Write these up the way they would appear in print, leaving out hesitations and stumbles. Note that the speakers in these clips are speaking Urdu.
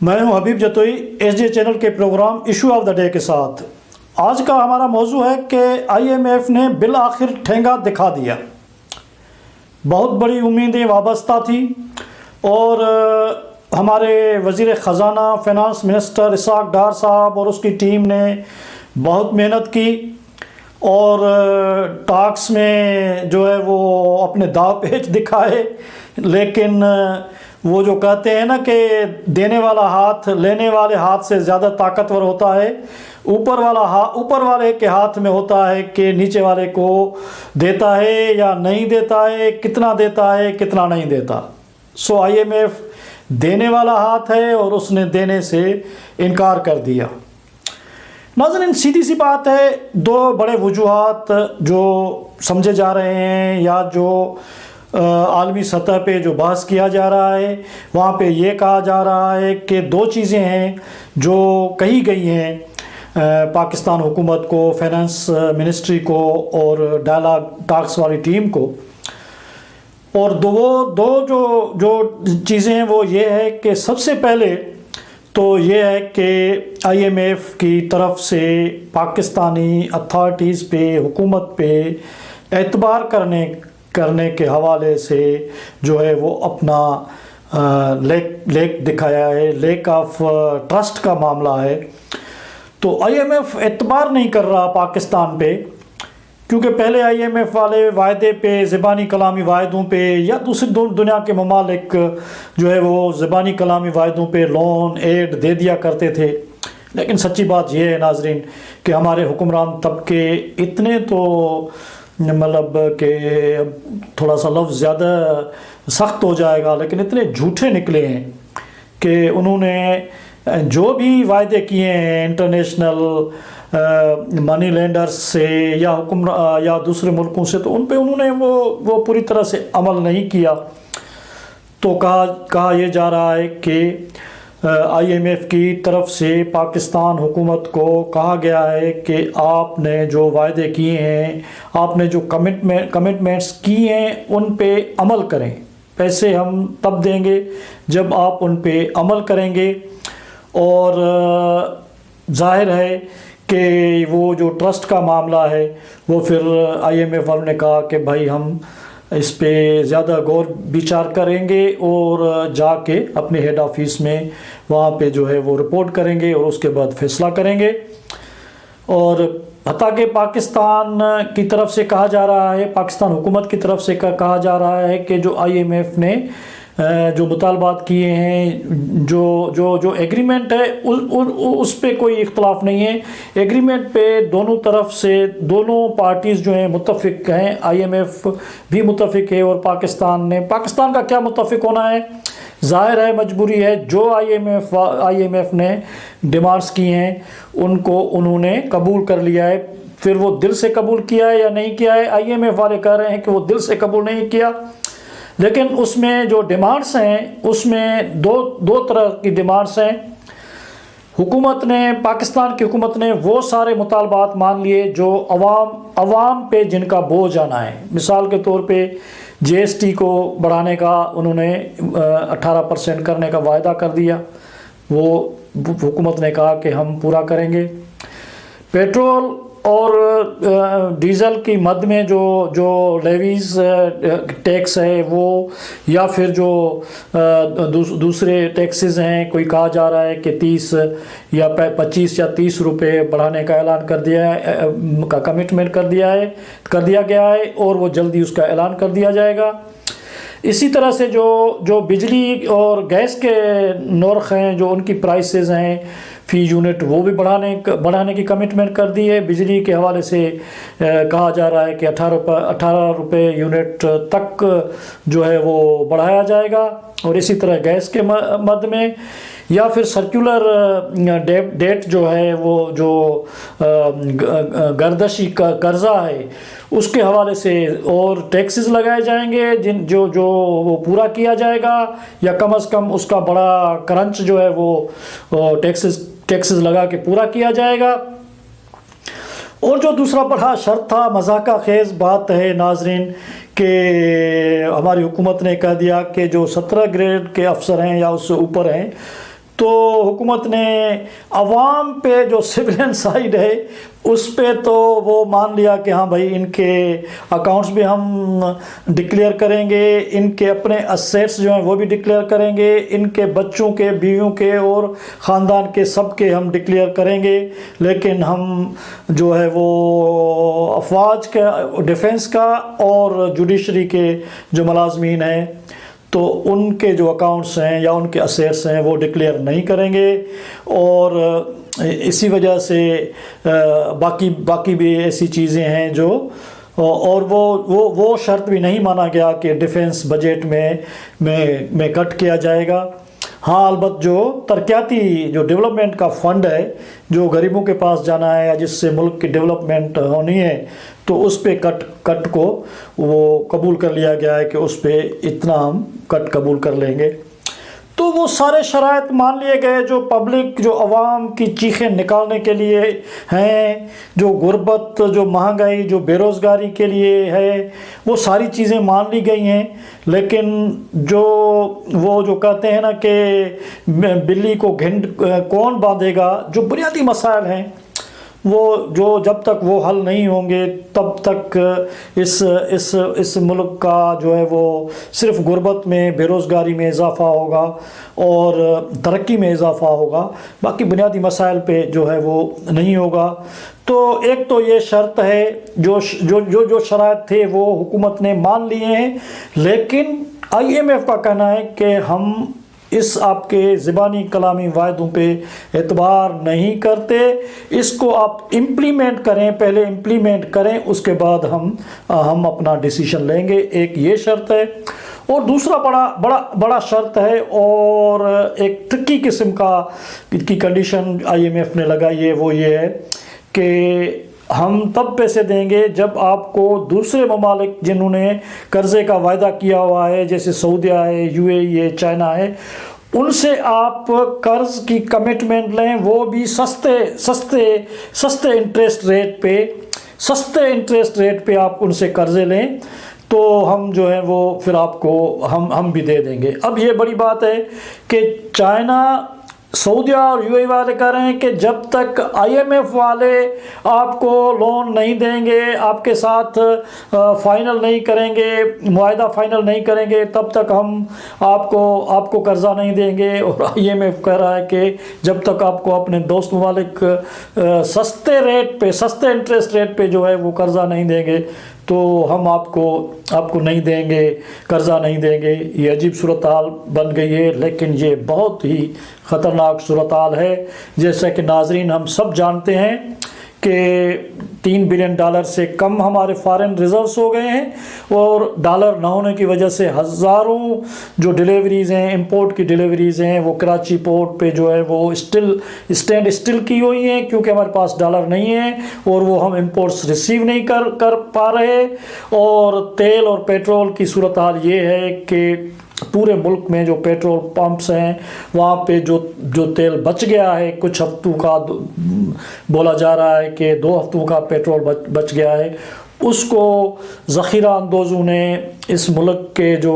میں ہوں Habib Jatoi S D channel کے programme issue of the day کے ساتھ۔ آج کا ہمارا موضوع ہے کہ آئی ایم ایف نے بالآخر ٹھینگا دکھا دیا۔ بہت بڑی امیدیں وابستہ تھی اور ہمارے وزیر خزانہ فینانس منسٹر اسحاق ڈار صاحب اور اس کی ٹیم نے بہت محنت کی اور ٹاکس میں جو ہے وہ اپنے داؤ پیچ دکھائے، لیکن وہ جو کہتے ہیں نا کہ دینے والا ہاتھ لینے والے ہاتھ سے زیادہ طاقتور ہوتا ہے، اوپر والے کے ہاتھ میں ہوتا ہے کہ نیچے والے کو دیتا ہے یا نہیں دیتا ہے، کتنا دیتا ہے کتنا نہیں دیتا۔ سو آئی ایم ایف دینے والا ہاتھ ہے اور اس نے دینے سے انکار کر دیا۔ ناظرین، سیدھی سی بات ہے، دو بڑے وجوہات جو سمجھے جا رہے ہیں یا جو عالمی سطح پہ جو بحث کیا جا رہا ہے، وہاں پہ یہ کہا جا رہا ہے کہ دو چیزیں ہیں جو کہی گئی ہیں پاکستان حکومت کو، فینانس منسٹری کو اور ڈائلاگ ٹاکس والی ٹیم کو، اور دو جو چیزیں ہیں وہ یہ ہے کہ سب سے پہلے تو یہ ہے کہ آئی ایم ایف کی طرف سے پاکستانی اتھارٹیز پہ، حکومت پہ اعتبار کرنے کے حوالے سے جو ہے وہ اپنا لیک دکھایا ہے، لیک آف ٹرسٹ کا معاملہ ہے۔ تو آئی ایم ایف اعتبار نہیں کر رہا پاکستان پہ، کیونکہ پہلے آئی ایم ایف والے وعدے پہ، زبانی کلامی وعدوں پہ یا دوسری دنیا کے ممالک جو ہے وہ زبانی کلامی وعدوں پہ لون ایڈ دے دیا کرتے تھے، لیکن سچی بات یہ ہے ناظرین کہ ہمارے حکمران طبقے اتنے تو مطلب کہ تھوڑا سا لفظ زیادہ سخت ہو جائے گا، لیکن اتنے جھوٹے نکلے ہیں کہ انہوں نے جو بھی وعدے کیے ہیں انٹرنیشنل منی لینڈرز سے یا دوسرے ملکوں سے، تو ان پہ انہوں نے وہ پوری طرح سے عمل نہیں کیا۔ تو کہا یہ جا رہا ہے کہ آئی ایم ایف کی طرف سے پاکستان حکومت کو کہا گیا ہے کہ آپ نے جو وعدے کیے ہیں، آپ نے جو کمٹمنٹس کیے ہیں، ان پہ عمل کریں۔ پیسے ہم تب دیں گے جب آپ ان پہ عمل کریں گے۔ اور ظاہر ہے کہ وہ جو ٹرسٹ کا معاملہ ہے وہ پھر آئی ایم ایف والوں نے کہا کہ بھائی ہم اس پہ زیادہ غور بچار کریں گے اور جا کے اپنے ہیڈ آفس میں وہاں پہ جو ہے وہ رپورٹ کریں گے اور اس کے بعد فیصلہ کریں گے۔ اور حتیٰ کہ پاکستان کی طرف سے کہا جا رہا ہے، پاکستان حکومت کی طرف سے کہا جا رہا ہے کہ جو آئی ایم ایف نے جو مطالبات کیے ہیں، جو ایگریمنٹ ہے اس پہ کوئی اختلاف نہیں ہے۔ ایگریمنٹ پہ دونوں طرف سے دونوں پارٹیز جو ہیں متفق ہیں، آئی ایم ایف بھی متفق ہے اور پاکستان کا کیا متفق ہونا ہے؟ ظاہر ہے مجبوری ہے، جو آئی ایم ایف نے ڈیمانڈس کی ہیں ان کو انہوں نے قبول کر لیا ہے۔ پھر وہ دل سے قبول کیا ہے یا نہیں کیا ہے، آئی ایم ایف والے کہہ رہے ہیں کہ وہ دل سے قبول نہیں کیا، لیکن اس میں جو ڈیمانڈس ہیں اس میں دو طرح کی ڈیمانڈس ہیں۔ پاکستان کی حکومت نے وہ سارے مطالبات مان لیے جو عوام پہ جن کا بوجھ آنا ہے۔ مثال کے طور پہ جی ایس ٹی کو بڑھانے کا انہوں نے 18% کرنے کا وعدہ کر دیا، وہ حکومت نے کہا کہ ہم پورا کریں گے۔ پیٹرول اور ڈیزل کی مد میں جو لیویز ٹیکس ہے وہ، یا پھر جو دوسرے ٹیکسز ہیں، کوئی کہا جا رہا ہے کہ 30 یا 25 یا 30 روپے بڑھانے کا اعلان کر دیا ہے، کا کمٹمنٹ کر دیا گیا ہے اور وہ جلدی اس کا اعلان کر دیا جائے گا۔ اسی طرح سے جو بجلی اور گیس کے نرخ ہیں، جو ان کی پرائسز ہیں فی یونٹ، وہ بھی بڑھانے کی کمٹمنٹ کر دی ہے۔ بجلی کے حوالے سے کہا جا رہا ہے کہ 18 روپے یونٹ تک جو ہے وہ بڑھایا جائے گا، اور اسی طرح گیس کے مد میں، یا پھر سرکولر ڈیٹ جو ہے وہ جو گردشی کا قرضہ ہے اس کے حوالے سے اور ٹیکسز لگائے جائیں گے جو وہ پورا کیا جائے گا، یا کم از کم اس کا بڑا کرنچ جو ہے وہ ٹیکسز لگا کے پورا کیا جائے گا۔ اور جو دوسرا بڑا شرط تھا، مذاقہ خیز بات ہے ناظرین، کہ ہماری حکومت نے کہہ دیا کہ جو 17 گریڈ کے افسر ہیں یا اس سے اوپر ہیں تو حکومت نے عوام پہ جو سویلین سائڈ ہے اس پہ تو وہ مان لیا کہ ہاں بھائی ان کے اکاؤنٹس بھی ہم ڈکلیئر کریں گے، ان کے اپنے اسیٹس جو ہیں وہ بھی ڈکلیئر کریں گے، ان کے بچوں کے، بیویوں کے اور خاندان کے سب کے ہم ڈکلیئر کریں گے، لیکن ہم جو ہے وہ افواج کا، ڈیفنس کا اور جوڈیشری کے جو ملازمین ہیں تو ان کے جو اکاؤنٹس ہیں یا ان کے اسیٹس ہیں وہ ڈکلیئر نہیں کریں گے، اور اسی وجہ سے باقی بھی ایسی چیزیں ہیں جو، اور وہ شرط بھی نہیں مانا گیا کہ ڈیفنس بجٹ میں کٹ کیا جائے گا۔ ہاں البتہ جو ترقیاتی جو ڈیولپمنٹ کا فنڈ ہے جو غریبوں کے پاس جانا ہے یا جس سے ملک کی ڈیولپمنٹ ہونی ہے تو اس پہ کٹ کو وہ قبول کر لیا گیا ہے کہ اس پہ اتنا ہم کٹ قبول کر لیں گے۔ تو وہ سارے شرائط مان لیے گئے جو پبلک، جو عوام کی چیخیں نکالنے کے لیے ہیں، جو غربت، جو مہنگائی، جو بے روزگاری کے لیے ہے، وہ ساری چیزیں مان لی گئی ہیں، لیکن وہ جو کہتے ہیں نا کہ بلی کو گھنڈ کون باندھے گا، جو بنیادی مسائل ہیں وہ جو جب تک وہ حل نہیں ہوں گے تب تک اس ملک کا جو ہے وہ صرف غربت میں، بے روزگاری میں اضافہ ہوگا اور ترقی میں اضافہ ہوگا، باقی بنیادی مسائل پہ جو ہے وہ نہیں ہوگا۔ تو ایک تو یہ شرط ہے، جو شرائط تھے وہ حکومت نے مان لیے ہیں، لیکن IMF کا کہنا ہے کہ ہم اس آپ کے زبانی کلامی وعدوں پہ اعتبار نہیں کرتے، اس کو آپ امپلیمنٹ کریں، پہلے امپلیمنٹ کریں، اس کے بعد ہم اپنا ڈیسیشن لیں گے۔ ایک یہ شرط ہے، اور دوسرا بڑا شرط ہے اور ایک ٹرکی قسم کی کنڈیشن IMF نے لگائی ہے، وہ یہ ہے کہ ہم تب پیسے دیں گے جب آپ کو دوسرے ممالک جنہوں نے قرضے کا وعدہ کیا ہوا ہے، جیسے سعودیہ ہے، UAE ہے، چائنا ہے، ان سے آپ قرض کی کمٹمنٹ لیں، وہ بھی سستے انٹرسٹ ریٹ پہ آپ ان سے قرضے لیں، تو ہم جو ہے وہ پھر آپ کو ہم بھی دے دیں گے۔ اب یہ بڑی بات ہے کہ چائنا، سعودیہ اور UAE والے کہہ رہے ہیں کہ جب تک IMF والے آپ کو لون نہیں دیں گے، آپ کے ساتھ فائنل نہیں کریں گے، معاہدہ فائنل نہیں کریں گے، تب تک ہم آپ کو قرضہ نہیں دیں گے، اور IMF کہہ رہا ہے کہ جب تک آپ کو اپنے دوست ممالک سستے انٹرسٹ ریٹ پہ جو ہے وہ قرضہ نہیں دیں گے تو ہم آپ کو نہیں دیں گے، قرضہ نہیں دیں گے۔ یہ عجیب صورتحال بن گئی ہے، لیکن یہ بہت ہی خطرناک صورتحال ہے۔ جیسا کہ ناظرین ہم سب جانتے ہیں کہ $3 بلین سے کم ہمارے فارن ریزروز ہو گئے ہیں، اور ڈالر نہ ہونے کی وجہ سے ہزاروں جو ڈیلیوریز ہیں، امپورٹ کی ڈیلیوریز ہیں، وہ کراچی پورٹ پہ جو ہے وہ اسٹینڈ اسٹل کی ہوئی ہیں، کیونکہ ہمارے پاس ڈالر نہیں ہے اور وہ ہم امپورٹس ریسیو نہیں کر پا رہے۔ اور تیل اور پیٹرول کی صورتحال یہ ہے کہ پورے ملک میں جو پیٹرول پمپس ہیں وہاں پہ جو تیل بچ گیا ہے، کچھ ہفتوں کا بولا جا رہا ہے کہ 2 ہفتوں کا پیٹرول بچ گیا ہے، اس کو ذخیرہ اندوزوں نے، اس ملک کے جو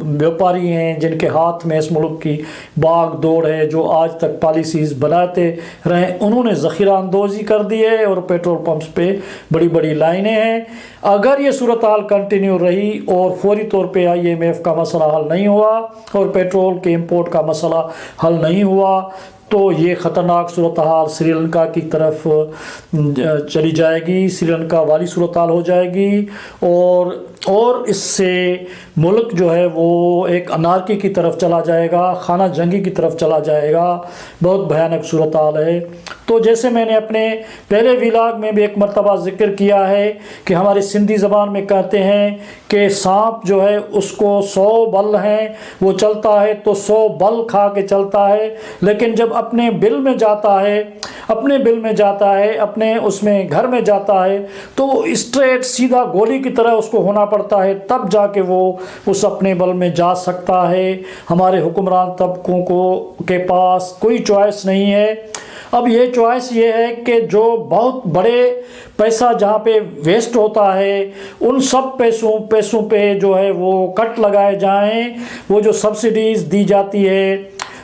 بیوپاری ہیں جن کے ہاتھ میں اس ملک کی باغ دوڑ ہے، جو آج تک پالیسیز بناتے رہے، انہوں نے ذخیرہ اندوزی کر دی ہے اور پیٹرول پمپس پہ بڑی لائنیں ہیں۔ اگر یہ صورتحال کنٹینیو رہی اور فوری طور پہ IMF کا مسئلہ حل نہیں ہوا اور پیٹرول کے امپورٹ کا مسئلہ حل نہیں ہوا تو یہ خطرناک صورتحال سری لنکا کی طرف چلی جائے گی، سری لنکا والی صورتحال ہو جائے گی، اور اس سے ملک جو ہے وہ ایک انارکی کی طرف چلا جائے گا، خانہ جنگی کی طرف چلا جائے گا۔ بہت بھیانک صورتحال ہے۔ تو جیسے میں نے اپنے پہلے ویلاگ میں بھی ایک مرتبہ ذکر کیا ہے کہ ہماری سندھی زبان میں کہتے ہیں کہ سانپ جو ہے اس کو 100 بل ہیں، وہ چلتا ہے تو 100 بل کھا کے چلتا ہے، لیکن جب اپنے بل میں جاتا ہے، اپنے اس میں گھر میں جاتا ہے تو وہ اسٹریٹ سیدھا گولی کی طرح اس کو ہونا پڑتا ہے، تب جا کے وہ اس اپنے بل میں جا سکتا ہے۔ ہمارے حکمران طبقوں کے پاس کوئی چوائس نہیں ہے۔ اب یہ چوائس یہ ہے کہ جو بہت بڑے پیسہ جہاں پہ ویسٹ ہوتا ہے ان سب پیسوں پہ جو ہے وہ کٹ لگائے جائیں، وہ جو سبسڈیز دی جاتی ہے